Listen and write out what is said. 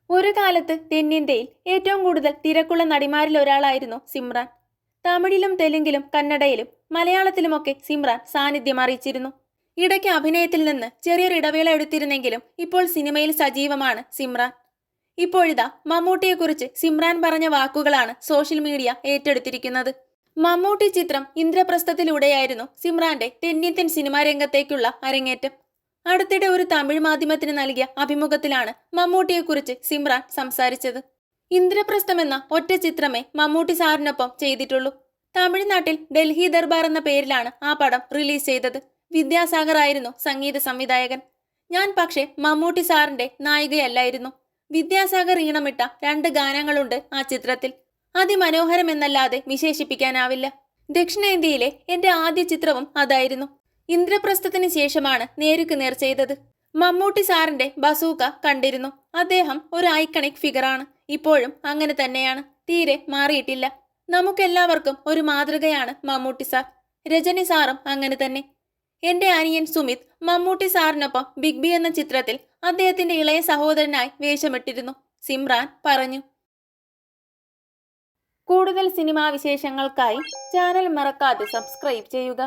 ഒരു കാലത്ത് തെന്നിന്ത്യയിൽ ഏറ്റവും കൂടുതൽ തിരക്കുള്ള നടിമാരിൽ ഒരാളായിരുന്നു സിമ്രാൻ. തമിഴിലും തെലുങ്കിലും കന്നഡയിലും മലയാളത്തിലുമൊക്കെ സിമ്രാൻ സാന്നിധ്യം അറിയിച്ചിരുന്നു. ഇടയ്ക്ക് അഭിനയത്തിൽ നിന്ന് ചെറിയൊരു ഇടവേള എടുത്തിരുന്നെങ്കിലും ഇപ്പോൾ സിനിമയിൽ സജീവമാണ് സിമ്രാൻ. ഇപ്പോഴിതാ മമ്മൂട്ടിയെക്കുറിച്ച് സിമ്രാൻ പറഞ്ഞ വാക്കുകളാണ് സോഷ്യൽ മീഡിയ ഏറ്റെടുത്തിരിക്കുന്നത്. മമ്മൂട്ടി ചിത്രം ഇന്ദ്രപ്രസ്ഥത്തിലൂടെയായിരുന്നു സിമ്രാന്റെ തെന്നിന്ത്യൻ സിനിമാ രംഗത്തേക്കുള്ള അരങ്ങേറ്റം. അടുത്തിടെ ഒരു തമിഴ് മാധ്യമത്തിന് നൽകിയ അഭിമുഖത്തിലാണ് മമ്മൂട്ടിയെക്കുറിച്ച് സിമ്രാൻ സംസാരിച്ചത്. ഇന്ദ്രപ്രസ്ഥം എന്ന ഒറ്റ ചിത്രമേ മമ്മൂട്ടി സാറിനൊപ്പം ചെയ്തിട്ടുള്ളൂ. തമിഴ്നാട്ടിൽ ഡൽഹി ദർബാർ എന്ന പേരിലാണ് ആ പടം റിലീസ് ചെയ്തത്. വിദ്യാസാഗർ ആയിരുന്നു സംഗീത സംവിധായകൻ. ഞാൻ പക്ഷേ മമ്മൂട്ടി സാറിന്റെ നായികയല്ലായിരുന്നു. വിദ്യാസാഗർ ഈണമിട്ട 2 ഗാനങ്ങളുണ്ട് ആ ചിത്രത്തിൽ. അതിമനോഹരമെന്നല്ലാതെ വിശേഷിപ്പിക്കാനാവില്ല. ദക്ഷിണേന്ത്യയിലെ എന്റെ ആദ്യ ചിത്രവും അതായിരുന്നു. ഇന്ദ്രപ്രസ്ഥത്തിന് ശേഷമാണ് നേർക്ക് നേർ ചെയ്തത്. മമ്മൂട്ടി സാറിന്റെ ബസൂക്ക കണ്ടിരുന്നു. അദ്ദേഹം ഒരു ഐക്കണിക് ഫിഗറാണ്. ഇപ്പോഴും അങ്ങനെ തന്നെയാണ്. തീരെ മാറിയിട്ടില്ല. നമുക്കെല്ലാവർക്കും ഒരു മാതൃകയാണ് മമ്മൂട്ടി സാർ. രജനി സാറും അങ്ങനെ തന്നെ. എന്റെ അനിയൻ സുമിത് മമ്മൂട്ടി സാറിനൊപ്പം ബിഗ് ബി എന്ന ചിത്രത്തിൽ അദ്ദേഹത്തിന്റെ ഇളയ സഹോദരനായി വേഷമിട്ടിരുന്നു. സിമ്രാൻ പറഞ്ഞു. കൂടുതൽ സിനിമാ വിശേഷങ്ങൾക്കായി ചാനൽ മറക്കാതെ സബ്സ്ക്രൈബ് ചെയ്യുക.